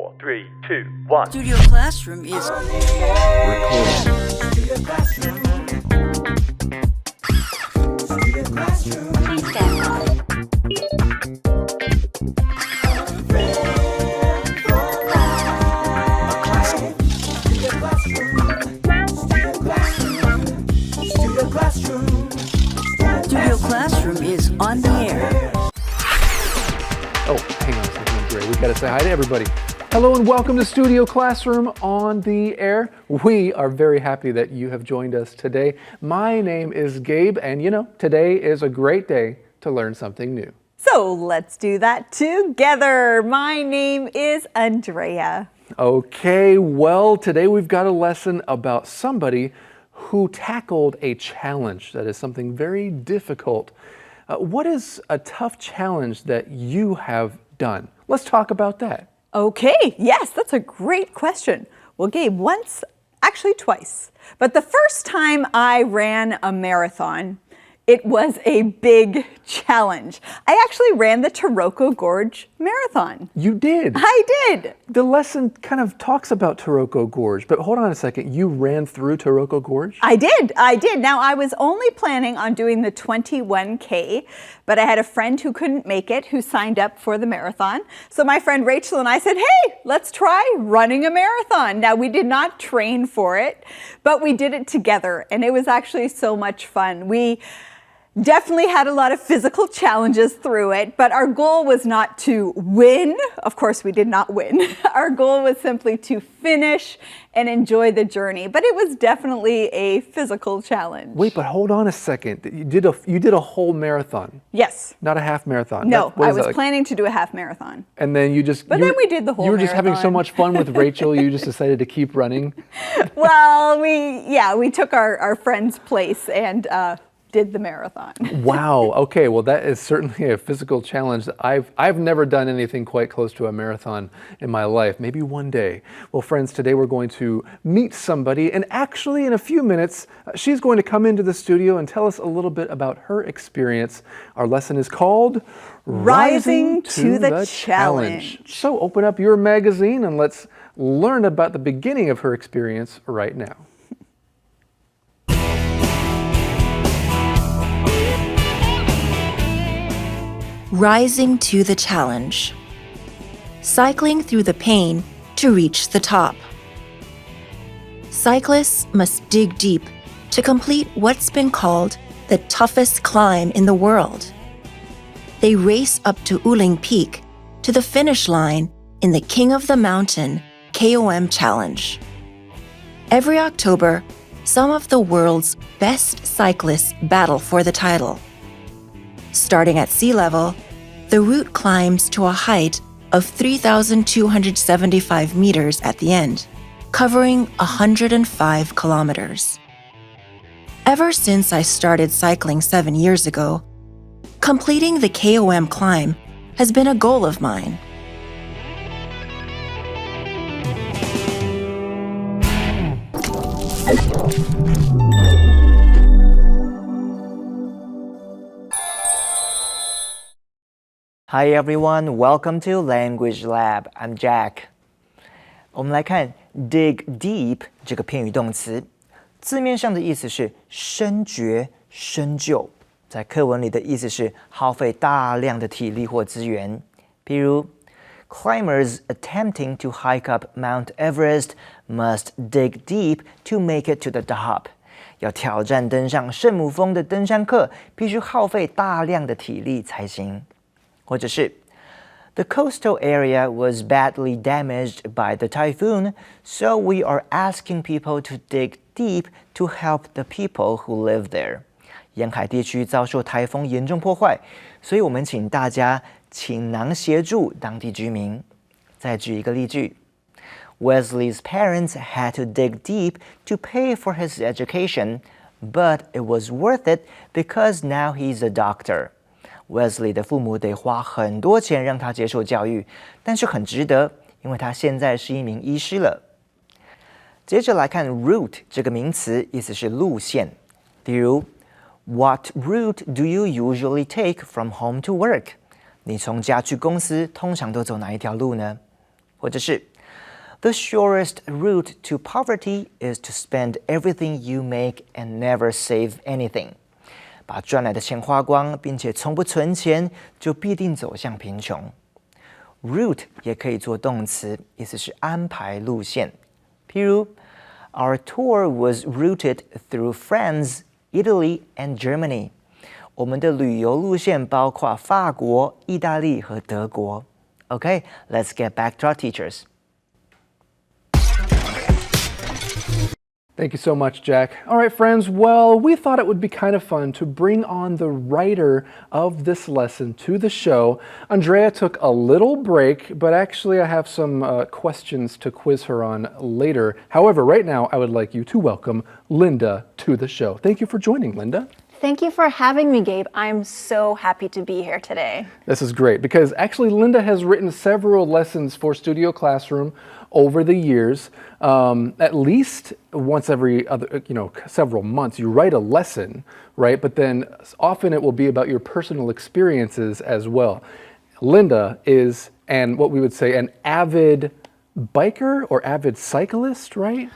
4, 3, 2, 1. Studio Classroom is Please stand by. Studio Classroom is on the air. Oh, hang on a second, Gray. We've got to say hi to everybody. Hello and welcome to Studio Classroom on the air. We are very happy that you have joined us today. My name is Gabe, and today is a great day to learn something new. So let's do that together. My name is Andrea. Okay, well, today we've got a lesson about somebody who tackled a challenge that is something very difficult. What is a tough challenge that you have done? Let's talk about that. Okay, yes, that's a great question. Well, Gabe, once, actually twice, but the first time I ran a marathon, it was a big challenge. I actually ran the Taroko Gorge Marathon. You did? I did. The lesson kind of talks about Taroko Gorge, but hold on a second. You ran through Taroko Gorge? I did. Now, I was only planning on doing the 21K, but I had a friend who couldn't make it who signed up for the marathon. So my friend Rachel and I said, hey, let's try running a marathon. Now, we did not train for it, but we did it together, and it was actually so much fun. We definitely had a lot of physical challenges through it, but our goal was not to win. Of course, we did not win. Our goal was simply to finish and enjoy the journey, but it was definitely a physical challenge. Wait, but hold on a second. You did a whole marathon. Yes. Not a half marathon. No, I was planning to do a half marathon. And then you just... But then we did the whole You were just having so marathon. much fun with Rachel, you just decided to keep running? Well, we took our friend's place and did the marathon. Wow. Okay. Well, that is certainly a physical challenge. I've never done anything quite close to a marathon in my life. Maybe one day. Well, friends, today we're going to meet somebody, and actually in a few minutes, she's going to come into the studio and tell us a little bit about her experience. Our lesson is called Rising to the Challenge. So open up your magazine and let's learn about the beginning of her experience right now. Rising to the challenge. Cycling through the pain to reach the top. Cyclists must dig deep to complete what's been called the toughest climb in the world. They race up to Wuling Peak to the finish line in the King of the Mountain KOM Challenge. Every October, some of the world's best cyclists battle for the title. Starting at sea level, the route climbs to a height of 3,275 meters at the end, covering 105 kilometers. Ever since I started cycling 7 years ago, completing the KOM climb has been a goal of mine. Hi everyone, welcome to Language Lab. I'm Jack. 我们来看 dig deep 这个片语动词，字面上的意思是深掘、深究，在课文里的意思是耗费大量的体力或资源。比如 climbers attempting to hike up Mount Everest must dig deep to make it to the top. 要挑战登上圣母峰的登山客，必须耗费大量的体力才行。或者是 The coastal area was badly damaged by the typhoon, so we are asking people to dig deep to help the people who live there. 沿海地区遭受台风严重破坏，所以我们请大家倾囊协助当地居民。再举一个例句 Wesley's parents had to dig deep to pay for his education, but it was worth it because now he's a doctor. Wesley 的父母得花很多钱让他接受教育，但是很值得，因为他现在是一名医师了。接着来看 route 这个名词，意思是路线。例如 What route do you usually take from home to work? 你从家去公司通常都走哪一条路呢？或者是 The surest route to poverty is to spend everything you make and never save anything. 把赚来的钱花光，并且从不存钱，就必定走向贫穷。Route 也可以做动词，意思是安排路线。譬如 Our tour was routed through France, Italy, and Germany. 我们的旅游路线包括法国、意大利和德国。Okay, let's get back to our teachers. Thank you so much, Jack. All right, friends, well, we thought it would be kind of fun to bring on the writer of this lesson to the show. Andrea took a little break, but actually I have some questions to quiz her on later. However, right now I would like you to welcome Linda to the show. Thank you for joining, Linda. Thank you for having me, Gabe. I'm so happy to be here today. This is great because actually Linda has written several lessons for Studio Classroom over the years. At least once every other, several months, you write a lesson, right? But then often it will be about your personal experiences as well. Linda is, and what we would say, an avid biker or avid cyclist, right?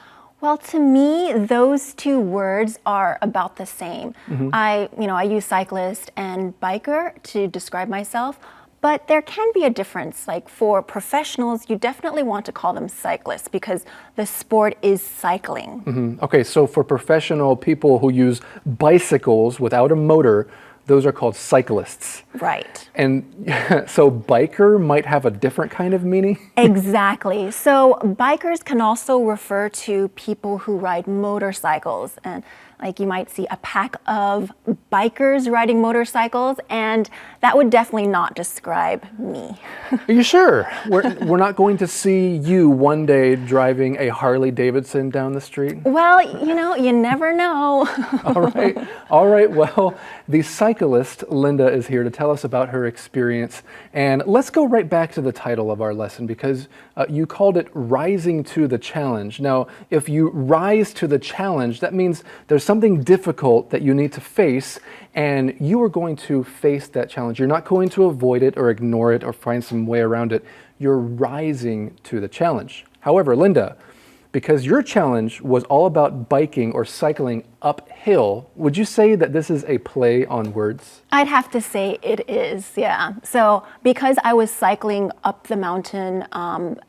Well, to me, those two words are about the same. I use cyclist and biker to describe myself, but there can be a difference. Like for professionals, you definitely want to call them cyclists because the sport is cycling. Okay, so for professional people who use bicycles without a motor, those are called cyclists. Right. And so biker might have a different kind of meaning? Exactly. So bikers can also refer to people who ride motorcycles. And like you might see a pack of bikers riding motorcycles, and that would definitely not describe me. Are you sure? We're not going to see you one day driving a Harley Davidson down the street? Well, you never know. All right. Well, the cyclist, Linda, is here to tell us about her experience. And let's go right back to the title of our lesson because you called it Rising to the Challenge. Now, if you rise to the challenge, that means there's something difficult that you need to face, and you are going to face that challenge. You're not going to avoid it or ignore it or find some way around it. You're rising to the challenge. However, Linda, because your challenge was all about biking or cycling uphill, would you say that this is a play on words? I'd have to say it is, yeah. So because I was cycling up the mountain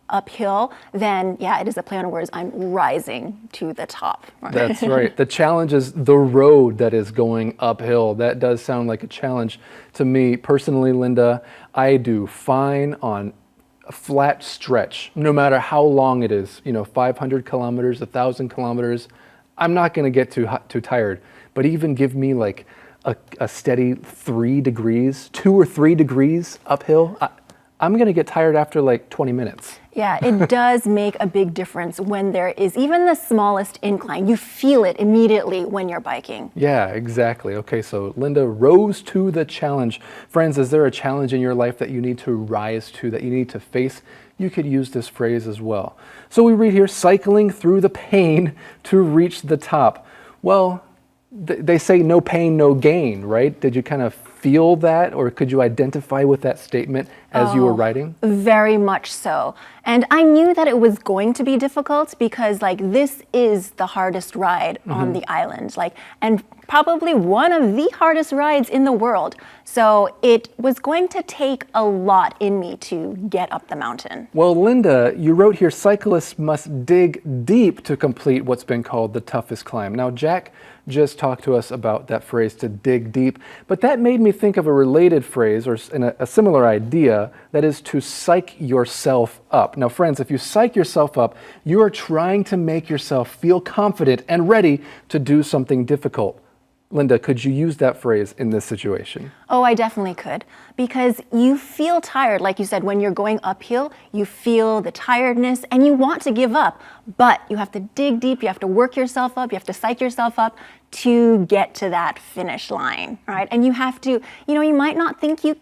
uphill, then yeah, it is a play on words. I'm rising to the top. That's right. The challenge is the road that is going uphill. That does sound like a challenge to me. Personally, Linda, I do fine on a flat stretch, no matter how long it is, 500 kilometers, 1,000 kilometers, I'm not going to get too tired. But even give me like a steady 3 degrees, 2 or 3 degrees uphill, I'm going to get tired after like 20 minutes. Yeah, it does make a big difference when there is even the smallest incline. You feel it immediately when you're biking. Yeah, exactly. Okay, so Linda rose to the challenge. Friends, is there a challenge in your life that you need to rise to, that you need to face? You could use this phrase as well. So we read here, cycling through the pain to reach the top. Well, they say no pain, no gain, right? Did you kind of feel that, or could you identify with that statement as you were writing? Very much so. And I knew that it was going to be difficult because this is the hardest ride on the island, and probably one of the hardest rides in the world. So it was going to take a lot in me to get up the mountain. Well, Linda, you wrote here, cyclists must dig deep to complete what's been called the toughest climb. Now, Jack just talked to us about that phrase, to dig deep, but that made me think of a related phrase or a similar idea, that is to psych yourself up. Now, friends, if you psych yourself up, you are trying to make yourself feel confident and ready to do something difficult. Linda, could you use that phrase in this situation? Oh, I definitely could. Because you feel tired, like you said, when you're going uphill, you feel the tiredness and you want to give up. But you have to dig deep, you have to work yourself up, you have to psych yourself up to get to that finish line, right? And you have to, you might not think you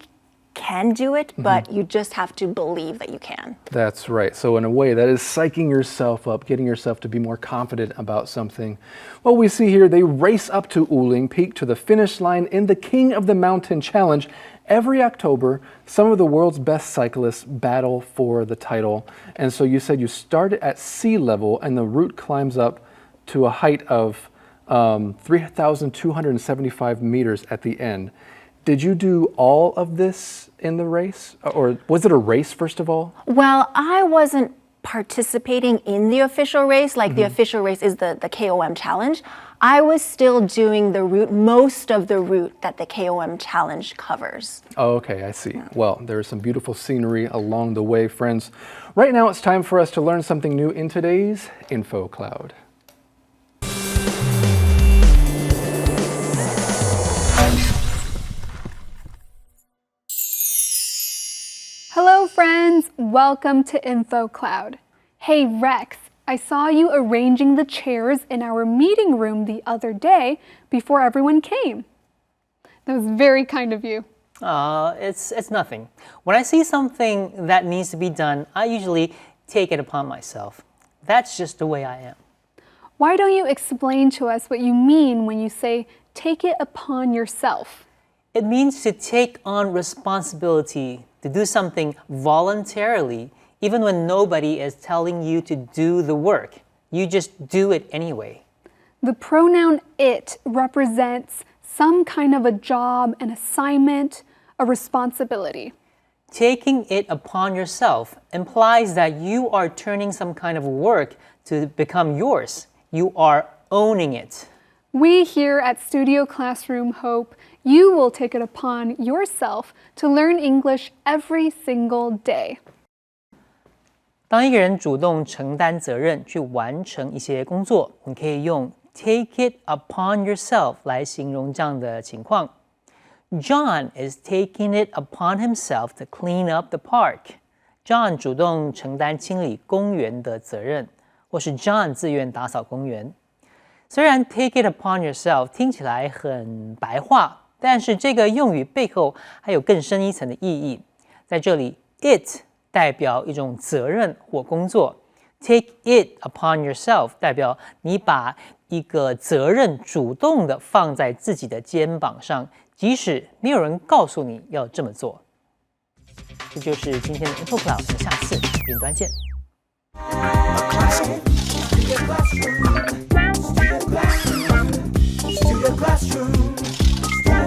can do it, but you just have to believe that you can. That's right. So in a way, that is psyching yourself up, getting yourself to be more confident about something. Well, we see here they race up to Wuling Peak to the finish line in the King of the Mountain Challenge, every October, some of the world's best cyclists battle for the title. And so you said you started at sea level and the route climbs up to a height of 3,275 meters at the end. Did you do all of this in the race? Or was it a race, first of all? Well, I wasn't participating in the official race, like the official race is the KOM challenge. I was still doing the route, most of the route that the KOM challenge covers. Oh, okay, I see. Well, there's some beautiful scenery along the way, friends. Right now it's time for us to learn something new in today's Info Cloud. Hello friends, welcome to Info Cloud. Hey Rex, I saw you arranging the chairs in our meeting room the other day before everyone came. That was very kind of you. It's nothing. When I see something that needs to be done, I usually take it upon myself. That's just the way I am. Why don't you explain to us what you mean when you say take it upon yourself? It means to take on responsibility, to do something voluntarily, even when nobody is telling you to do the work. You just do it anyway. The pronoun it represents some kind of a job, an assignment, a responsibility. Taking it upon yourself implies that you are turning some kind of work to become yours. You are owning it. We here at Studio Classroom hope you will take it upon yourself to learn English every single day. 当一个人主动承担责任去完成一些工作，你可以用 take it upon yourself 来形容这样的情况。John is taking it upon himself to clean up the park. John 主动承担清理公园的责任，或是 John 自愿打扫公园。虽然 take it upon yourself 听起来很白话，但是这个用语背后还有更深一层的意义。在这里 it 代表一种责任或工作， take it upon yourself 代表你把一个责任主动的放在自己的肩膀上，即使没有人告诉你要这么做。这就是今天的 Info Cloud， 我们下次云端见。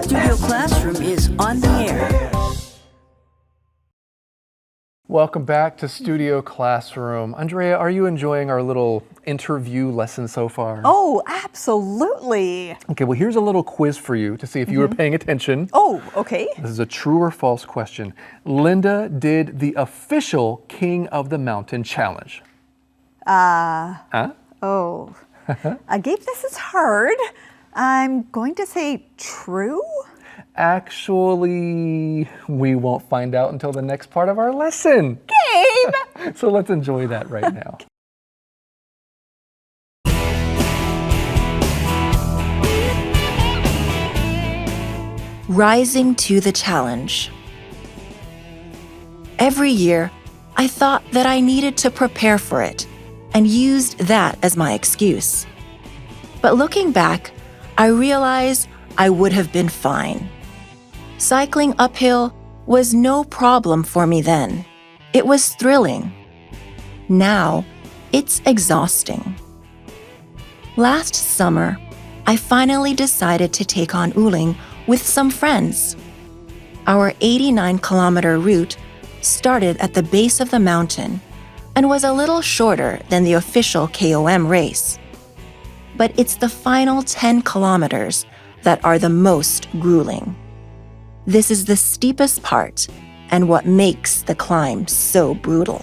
Studio Classroom is on the air. Welcome back to Studio Classroom. Andrea, are you enjoying our little interview lesson so far? Oh, absolutely. Okay, well, here's a little quiz for you to see if you were paying attention. Oh, okay. This is a true or false question. Linda did the official King of the Mountain challenge. Oh, Gabe, this is hard. I'm going to say true. Actually, we won't find out until the next part of our lesson. Gabe! So let's enjoy that right now. Rising to the challenge. Every year, I thought that I needed to prepare for it and used that as my excuse. But looking back, I realize I would have been fine. Cycling uphill was no problem for me then. It was thrilling. Now, it's exhausting. Last summer, I finally decided to take on Wuling with some friends. Our 89-kilometer route started at the base of the mountain and was a little shorter than the official KOM race. But it's the final 10 kilometers that are the most grueling. This is the steepest part and what makes the climb so brutal.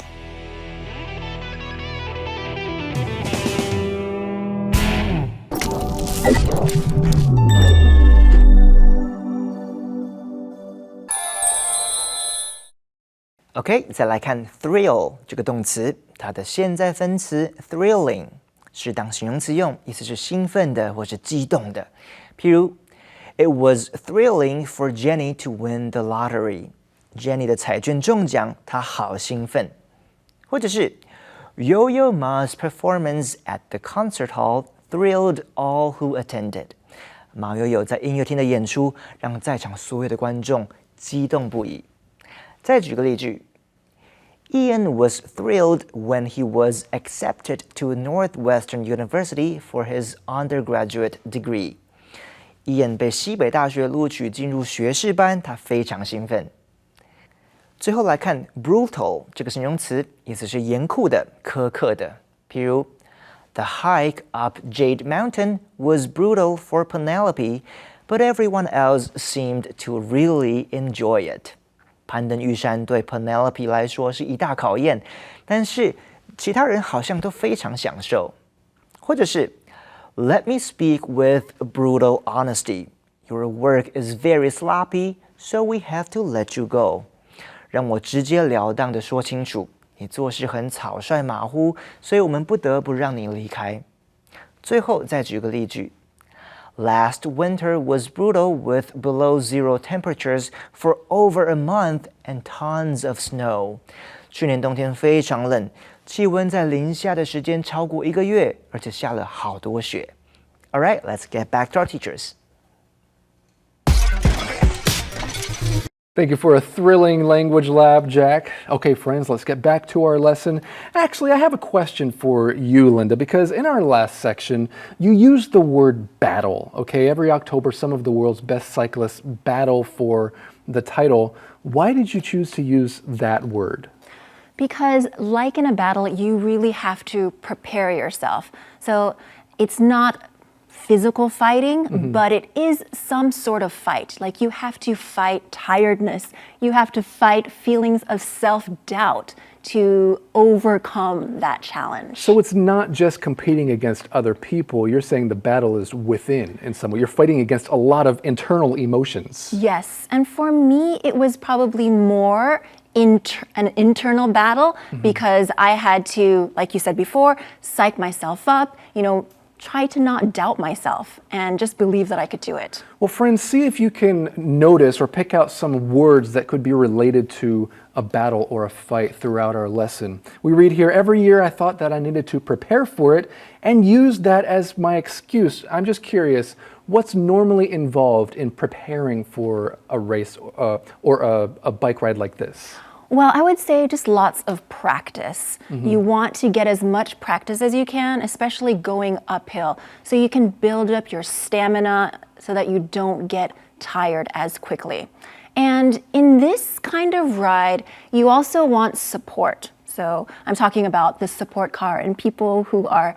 OK， 再来看 thrill 这个动词，它的现在分词 thrilling 是当形容词用，意思是兴奋的或是激动的。譬如 It was thrilling for Jenny to win the lottery. Jenny 的彩券中奖，她好兴奋。或者是 Yo-Yo Ma's performance at the concert hall thrilled all who attended. 马友友在音乐厅的演出让在场所有的观众激动不已。再举个例句 Ian was thrilled when he was accepted to Northwestern University for his undergraduate degree. Ian 被西北大学录取进入学士班，他非常兴奋。最后来看 brutal 这个形容词，意思是严酷的、苛刻的。譬如 The hike up Jade Mountain was brutal for Penelope, but everyone else seemed to really enjoy it. 攀登玉山对 Penelope 来说是一大考验，但是其他人好像都非常享受。或者是 Let me speak with brutal honesty. Your work is very sloppy, so we have to let you go. 让我直截了当地说清楚，你做事很草率马虎，所以我们不得不让你离开。最后再举个例句 Last winter was brutal with below zero temperatures for over a month and tons of snow. 去年冬天非常冷，气温在零下的时间超过1个月，而且下了好多雪。All right, let's get back to our teachers. Thank you for a thrilling language lab, Jack. Okay, friends, let's get back to our lesson. Actually, I have a question for you, Linda, because in our last section, you used the word battle. Okay, every October, some of the world's best cyclists battle for the title. Why did you choose to use that word? Because like in a battle, you really have to prepare yourself. So it's not physical fighting, but it is some sort of fight. Like you have to fight tiredness. You have to fight feelings of self-doubt to overcome that challenge. So it's not just competing against other people. You're saying the battle is within in some way. You're fighting against a lot of internal emotions. Yes, and for me, it was probably more an internal battle because I had to, like you said before, psych myself up, try to not doubt myself and just believe that I could do it. Well, friends, see if you can notice or pick out some words that could be related to a battle or a fight throughout our lesson. We read here, every year I thought that I needed to prepare for it and used that as my excuse. I'm just curious, what's normally involved in preparing for a race or a bike ride like this? Well, I would say just lots of practice. You want to get as much practice as you can, especially going uphill, so you can build up your stamina so that you don't get tired as quickly. And in this kind of ride, you also want support. So I'm talking about the support car and people who are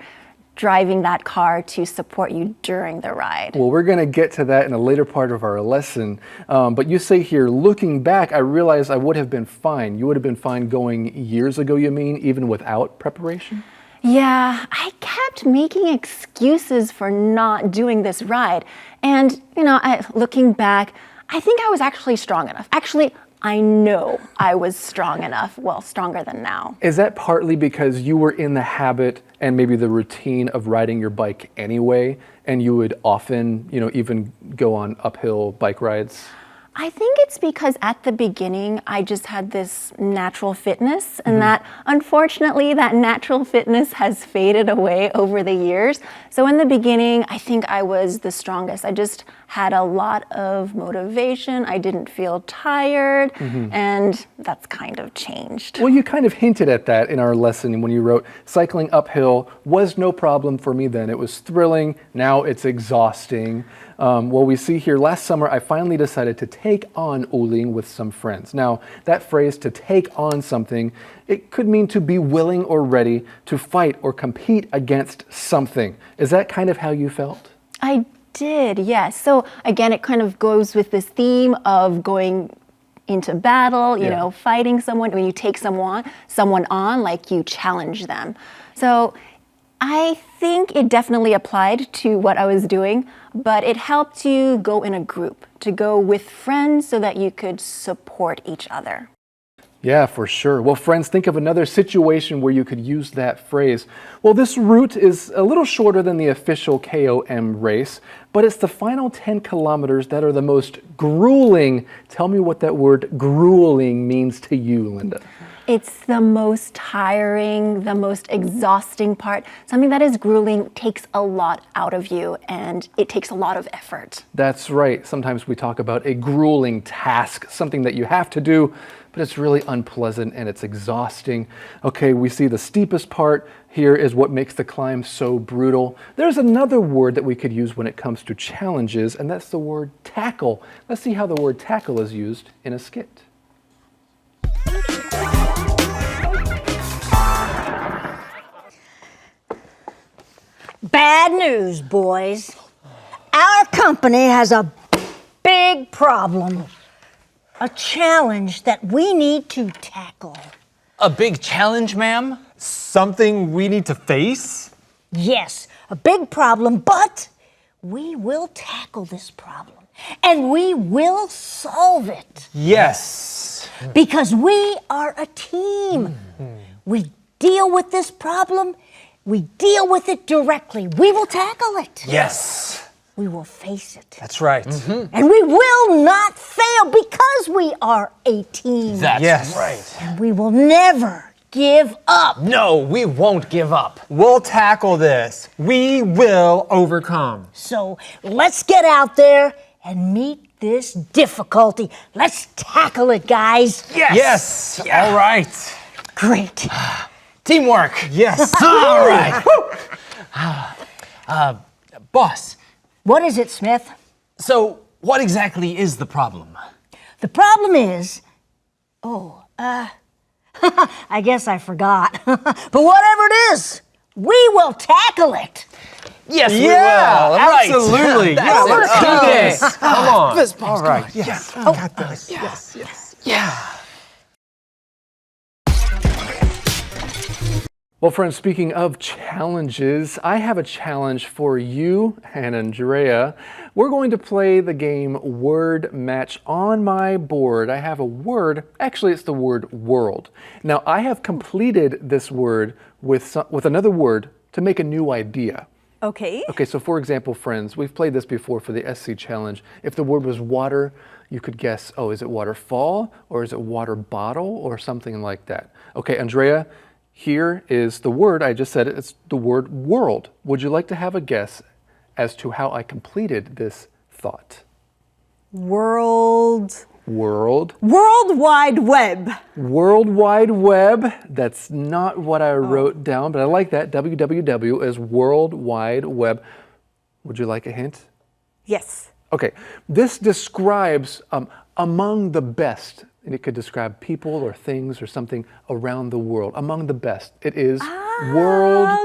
driving that car to support you during the ride. Well, we're going to get to that in a later part of our lesson. But you say here, looking back, I realize I would have been fine. You would have been fine going years ago, you mean, even without preparation? Yeah, I kept making excuses for not doing this ride. And, looking back, I think I was actually strong enough. Actually, I know I was strong enough, well, stronger than now. Is that partly because you were in the habit and maybe the routine of riding your bike anyway, and you would often, even go on uphill bike rides? I think it's because at the beginning, I just had this natural fitness, and that, unfortunately, that natural fitness has faded away over the years. So in the beginning, I think I was the strongest. I just had a lot of motivation. I didn't feel tired, and that's kind of changed. Well, you kind of hinted at that in our lesson when you wrote, cycling uphill was no problem for me then. It was thrilling. Now it's exhausting. Well, we see here, last summer, I finally decided to take on Wuling with some friends. Now, that phrase, to take on something, it could mean to be willing or ready to fight or compete against something. Is that kind of how you felt? I did, yes. So again, it kind of goes with this theme of going into battle, fighting someone. When you take someone on, like you challenge them. So I think it definitely applied to what I was doing, but it helped you go in a group, to go with friends so that you could support each other. Yeah, for sure. Well, friends, think of another situation where you could use that phrase. Well, this route is a little shorter than the official KOM race, but it's the final 10 kilometers that are the most grueling. Tell me what that word grueling means to you, Linda. It's the most tiring, the most exhausting part. Something that is grueling takes a lot out of you, and it takes a lot of effort. That's right. Sometimes we talk about a grueling task, something that you have to do, but it's really unpleasant and it's exhausting. Okay, we see the steepest part here is what makes the climb so brutal. There's another word that we could use when it comes to challenges, and that's the word tackle. Let's see how the word tackle is used in a skit. Bad news, boys. Our company has a big problem. A challenge that we need to tackle. A big challenge, ma'am? Something we need to face? Yes, a big problem, but we will tackle this problem. And we will solve it. Yes. Because we are a team. We deal with this problem. We deal with it directly. We will tackle it. Yes. We will face it. That's right. And we will not fail because we are a team. That's right. And we will never give up. No, we won't give up. We'll tackle this. We will overcome. So let's get out there and meet this difficulty. Let's tackle it, guys. Yes. Yeah. All right. Great. Teamwork. Yes. All right. Boss, What is it, Smith? so what exactly is the problem? The problem is, I guess I forgot. But whatever it is, we will tackle it. Yes, we Yeah, will. Right. absolutely. That's Yeah, it. let's do Okay. this. Come on. Fist bumps, All right. come on. Yes. I got this. Yes. Yes. Yeah. Well, friends, speaking of challenges, I have a challenge for you and Andrea. We're going to play the game Word Match. On my board, I have a word. Actually, it's the word world. Now, I have completed this word with another word to make a new idea. Okay. Okay, so for example, friends, we've played this before for the SC challenge. If the word was water, you could guess, oh, is it waterfall or is it water bottle or something like that? Okay, Andrea, here is the word. I just said it. It's the word world. Would you like to have a guess as to how I completed this thought? World Wide Web. World Wide Web. That's not what I wrote down, but I like that. WWW is World Wide Web. Would you like a hint? Yes. Okay, this describes among the best, and it could describe people or things or something around the world. Among the best. It is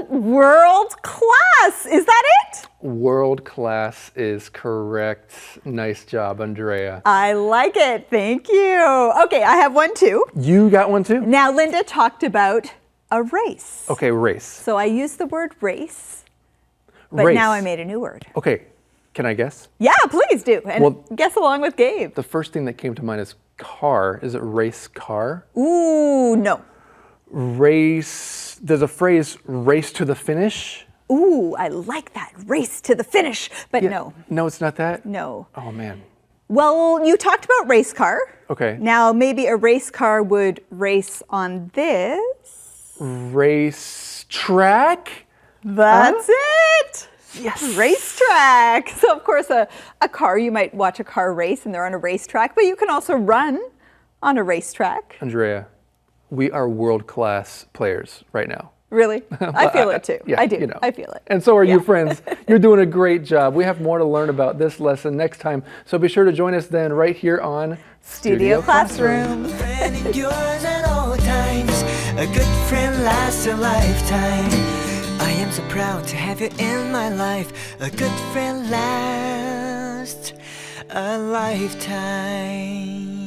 World class. Is that it? World class is correct. Nice job, Andrea. I like it. Thank you. Okay, I have one too. You got one too? Now, Linda talked about a race. Okay, race. So I used the word race, but Race. now I made a new word. Okay, can I guess? Yeah, please do. And Well- guess along with Gabe. The first thing that came to mind is car. Is it race car? Ooh, no. Race, there's a phrase, race to the finish. Ooh, I like that. Race to the finish. But no. No, it's not that? No. Oh, man. Well, you talked about race car. Okay. Now, maybe a race car would race on this. Race track? That's it. Yes. Racetrack. So, of course, a car, you might watch a car race and they're on a racetrack, but you can also run on a racetrack. Andrea, we are world-class players right now. Really? I feel it too. Yeah, I do. you know. I feel it. And so are you, friends. You're doing a great job. We have more to learn about this lesson next time. So be sure to join us then right here on Studio Classroom. Friend endures at all times. A good friend lasts a lifetime. I am so proud to have you in my life. A good friend lasts a lifetime.